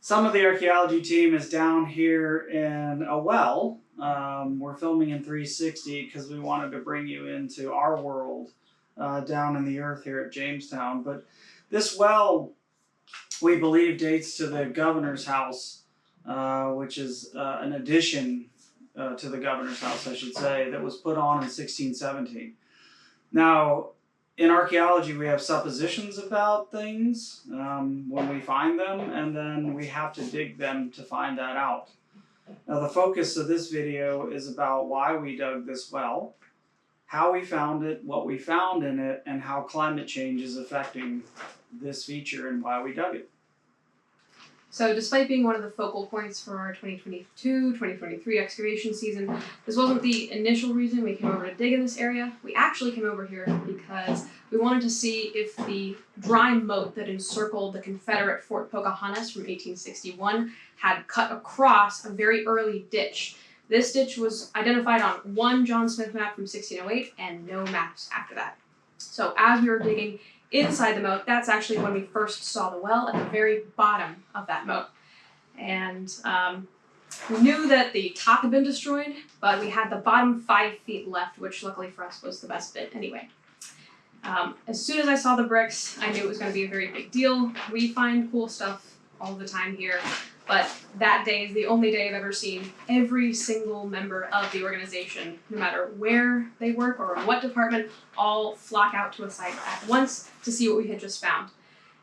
Some of the archaeology team is down here in a well. We're filming in 360 because we wanted to bring you into our world down in the earth here at Jamestown. But this well, we believe, dates to the governor's house, which is an addition to the governor's house, I should say, that was put on in 1617. Now, in archaeology, we have suppositions about things when we find them, and then we have to dig them to find that out. Now, the focus of this video is about why we dug this well, how we found it, what we found in it, and how climate change is affecting this feature and why we dug it. So despite being one of the focal points for our 2022-2023 excavation season, this wasn't the initial reason we came over to dig in this area. We actually came over here because we wanted to see if the dry moat that encircled the Confederate Fort Pocahontas from 1861 had cut across a very early ditch. This ditch was identified on one John Smith map from 1608 and no maps after that. So as we were digging inside the moat, that's actually when we first saw the well at the very bottom of that moat. And we knew that the top had been destroyed, but we had the bottom 5 feet left, which luckily for us was the best bit anyway. As soon as I saw the bricks, I knew it was going to be a very big deal. We find cool stuff all the time here, but that day is the only day I've ever seen every single member of the organization, no matter where they work or in what department, all flock out to a site at once to see what we had just found.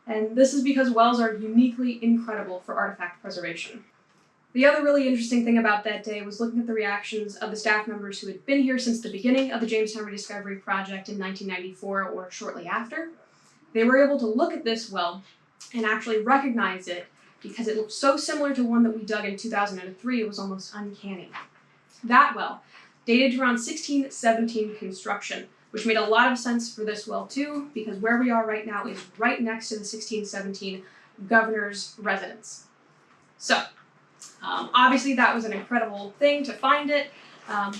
And this is because wells are uniquely incredible for artifact preservation. The other really interesting thing about that day was looking at the reactions of the staff members who had been here since the beginning of the Jamestown Rediscovery project in 1994 or shortly after. They were able to look at this well and actually recognize it because it looked so similar to one that we dug in 2003, it was almost uncanny. That well dated to around 1617 construction, which made a lot of sense for this well too, because where we are right now is right next to the 1617 governor's residence. So, obviously that was an incredible thing to find it,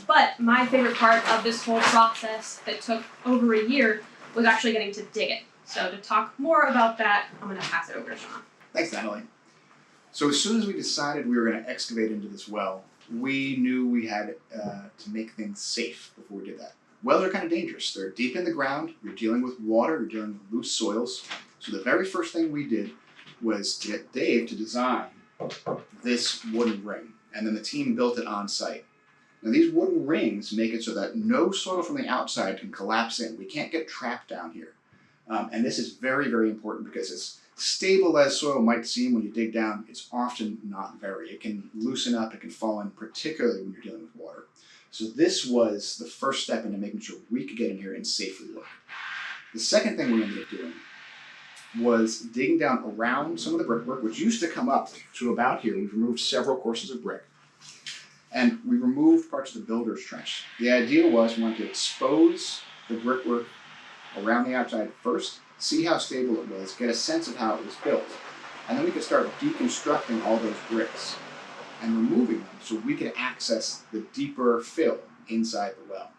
but my favorite part of this whole process that took over a year was actually getting to dig it. So to talk more about that, I'm going to pass it over to Sean. Thanks, Natalie. So as soon as we decided we were going to excavate into this well, we knew we had to make things safe before we did that. Wells are kind of dangerous. They're deep in the ground, you're dealing with water, you're dealing with loose soils. So the very first thing we did was to get Dave to design this wooden ring, and then the team built it on site. Now these wooden rings make it so that no soil from the outside can collapse in. We can't get trapped down here. And this is very, very important because as stable as soil might seem when you dig down, it's often not very. It can loosen up, it can fall in, particularly when you're dealing with water. So this was the first step into making sure we could get in here and safely look. The second thing we ended up doing was digging down around some of the brickwork, which used to come up to about here. We've removed several courses of brick. And we removed parts of the builder's trench. The idea was we wanted to expose the brickwork around the outside first, see how stable it was, get a sense of how it was built, and then we could start deconstructing all those bricks and removing them so we could access the deeper fill inside the well.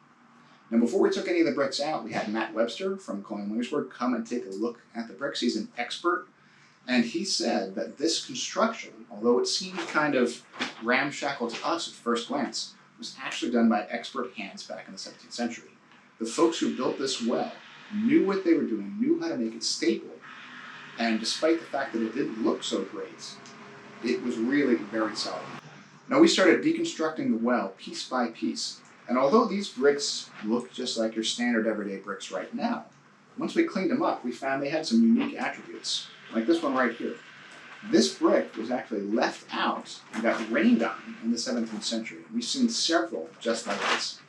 Now before we took any of the bricks out, we had Matt Webster from Colonial Williamsburg come and take a look at the bricks. He's an expert, and he said that this construction, although it seemed kind of ramshackle to us at first glance, was actually done by expert hands back in the 17th century. The folks who built this well knew what they were doing, knew how to make it stable, and despite the fact that it didn't look so great, it was really very solid. Now we started deconstructing the well piece by piece, and although these bricks look just like your standard everyday bricks right now, once we cleaned them up, we found they had some unique attributes, like this one right here. This brick was actually left out and got rained on in the 17th century. We've seen several just like this.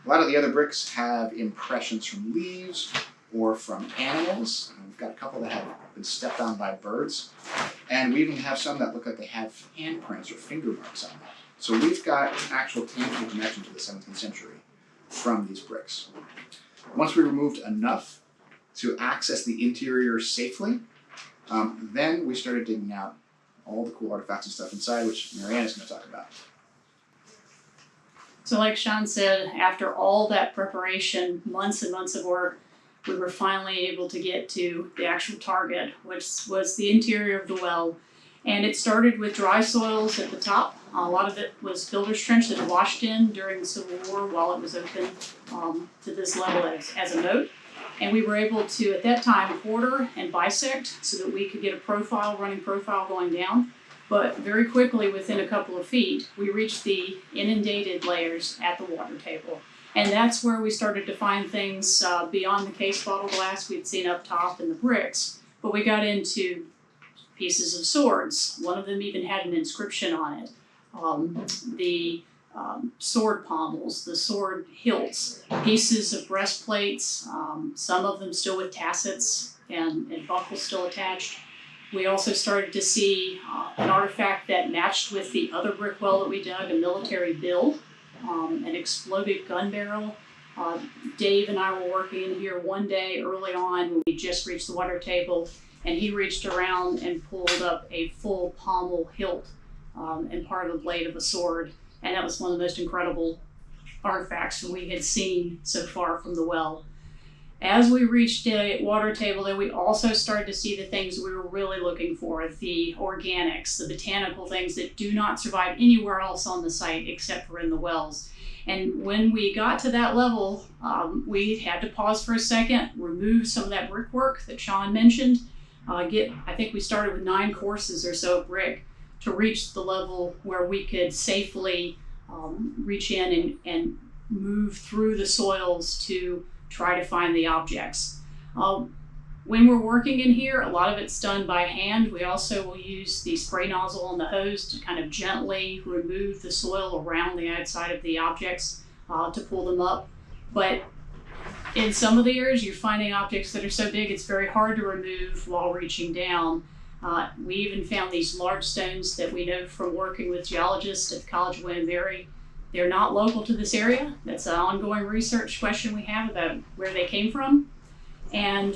A lot of the other bricks have impressions from leaves or from animals. We've got a couple that have been stepped on by birds. And we even have some that look like they have handprints or finger marks on them. So we've got an actual tangible connection to the 17th century from these bricks. Once we removed enough to access the interior safely, then we started digging out all the cool artifacts and stuff inside, which Marianne is going to talk about. So like Sean said, after all that preparation, months and months of work, we were finally able to get to the actual target, which was the interior of the well. And it started with dry soils at the top. A lot of it was builder's trench that had washed in during the Civil War while it was open to this level as a moat. And we were able to, at that time, quarter and bisect so that we could get a running profile going down. But very quickly, within a couple of feet, we reached the inundated layers at the water table. And that's where we started to find things beyond the case bottle glass we'd seen up top and the bricks. But we got into pieces of swords. One of them even had an inscription on it. The sword pommels, the sword hilts, pieces of breastplates, some of them still with tassets and buckles still attached. We also started to see an artifact that matched with the other brick well that we dug, a military bill, an exploded gun barrel. Dave and I were working in here one day early on when we just reached the water table, and he reached around and pulled up a full pommel hilt and part of the blade of a sword. And that was one of the most incredible artifacts that we had seen so far from the well. As we reached the water table, then we also started to see the things we were really looking for, the organics, the botanical things that do not survive anywhere else on the site except for in the wells. And when we got to that level, we had to pause for a second, remove some of that brickwork that Sean mentioned. I think we started with 9 courses or so of brick to reach the level where we could safely reach in and move through the soils to try to find the objects. When we're working in here, a lot of it's done by hand. We also will use the spray nozzle on the hose to kind of gently remove the soil around the outside of the objects to pull them up. But in some of the areas, you're finding objects that are so big it's very hard to remove while reaching down. We even found these large stones that we know from working with geologists at the College of William and Mary. They're not local to this area. That's an ongoing research question we have about where they came from. And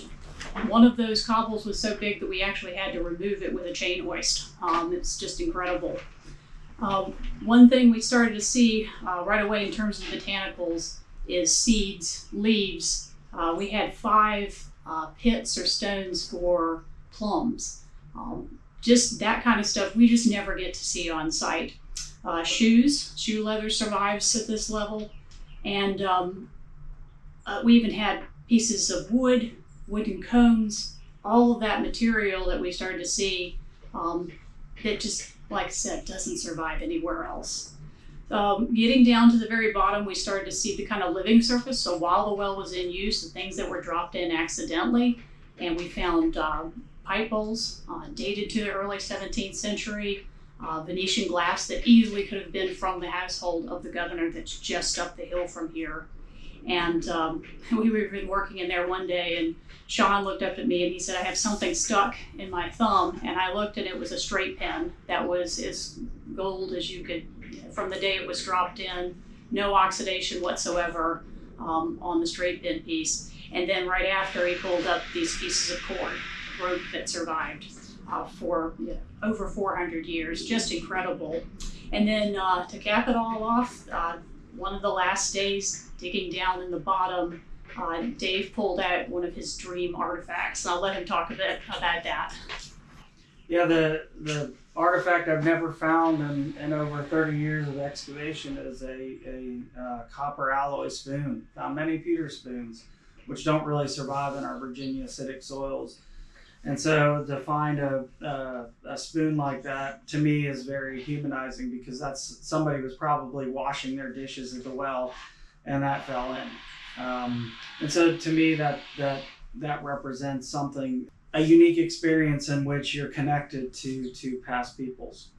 one of those cobbles was so big that we actually had to remove it with a chain hoist. It's just incredible. One thing we started to see right away in terms of botanicals is seeds, leaves. We had 5 pits or stones for plums. Just that kind of stuff we just never get to see on site. Shoe leather survives at this level. And we even had pieces of wooden cones, all of that material that we started to see that just, like I said, doesn't survive anywhere else. Getting down to the very bottom, we started to see the kind of living surface. So while the well was in use, the things that were dropped in accidentally, and we found pipe bowls dated to the early 17th century, Venetian glass that easily could have been from the household of the governor that's just up the hill from here. And we were been working in there one day, and Sean looked up at me and he said, "I have something stuck in my thumb." And I looked, and it was a straight pin that was as gold as you could, from the day it was dropped in, no oxidation whatsoever on the straight pin piece. And then right after, he pulled up these pieces of cord rope that survived for over 400 years. Just incredible. And then to cap it all off, one of the last days digging down in the bottom, Dave pulled out one of his dream artifacts. I'll let him talk a bit about that. Yeah, the artifact I've never found in over 30 years of excavation is a copper alloy spoon. Found many pewter spoons, which don't really survive in our Virginia acidic soils. And so to find a spoon like that, to me, is very humanizing, because that's somebody was probably washing their dishes at the well and that fell in. And so to me, that represents something, a unique experience in which you're connected to past peoples.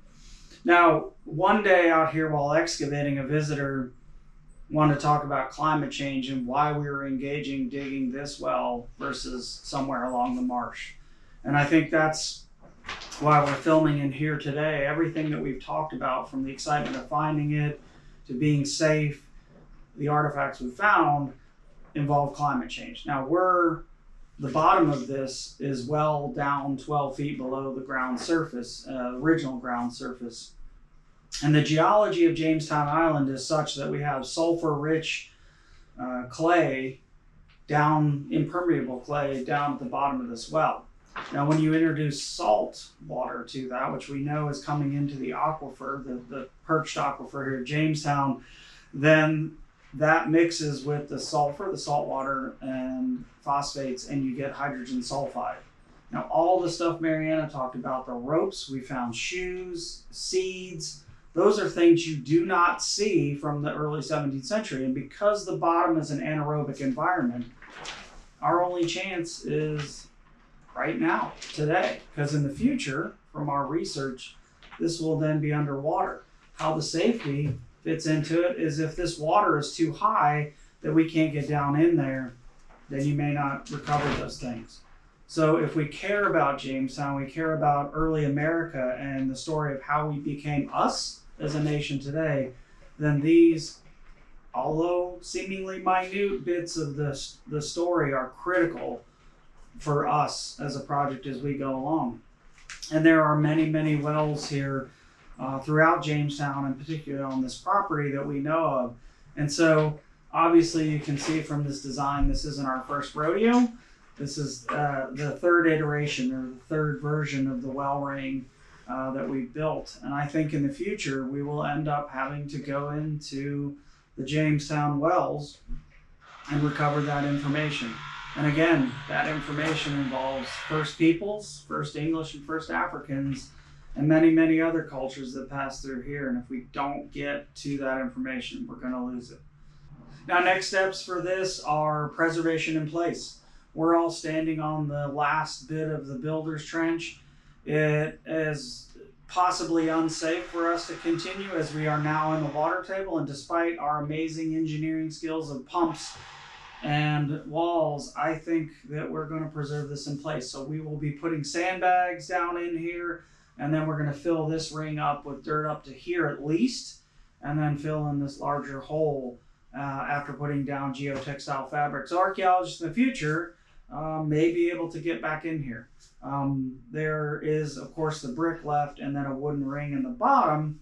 Now, one day out here while excavating, a visitor wanted to talk about climate change and why we were digging this well versus somewhere along the marsh. And I think that's why we're filming in here today. Everything that we've talked about, from the excitement of finding it to being safe, the artifacts we found, involve climate change. Now, the bottom of this is well down 12 feet below the ground surface, original ground surface. And the geology of Jamestown Island is such that we have sulfur-rich clay, impermeable clay, down at the bottom of this well. Now, when you introduce salt water to that, which we know is coming into the aquifer, the perched aquifer here at Jamestown, then that mixes with the sulfur, the salt water, and phosphates, and you get hydrogen sulfide. Now, all the stuff Mariana talked about, the ropes, we found shoes, seeds, those are things you do not see from the early 17th century. And because the bottom is an anaerobic environment, our only chance is right now, today. Because in the future, from our research, this will then be underwater. How the safety fits into it is if this water is too high that we can't get down in there, then you may not recover those things. So if we care about Jamestown, we care about early America and the story of how we became us as a nation today, then these, although seemingly minute bits of the story, are critical for us as a project as we go along. And there are many, many wells here throughout Jamestown, and particularly on this property that we know of. And so obviously you can see from this design, this isn't our first rodeo. This is the third iteration or the third version of the well ring that we built. And I think in the future, we will end up having to go into the Jamestown wells and recover that information. And again, that information involves First Peoples, First English, and First Africans, and many, many other cultures that pass through here. And if we don't get to that information, we're going to lose it. Now, next steps for this are preservation in place. We're all standing on the last bit of the builder's trench. It is possibly unsafe for us to continue as we are now in the water table, and despite our amazing engineering skills of pumps and walls, I think that we're going to preserve this in place. So we will be putting sandbags down in here, and then we're going to fill this ring up with dirt up to here at least, and then fill in this larger hole after putting down geotextile fabric. So archaeologists in the future may be able to get back in here. There is, of course, the brick left and then a wooden ring in the bottom,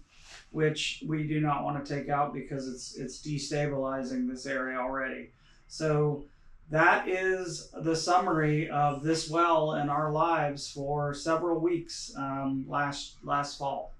which we do not want to take out because it's destabilizing this area already. So that is the summary of this well and our lives for several weeks last fall.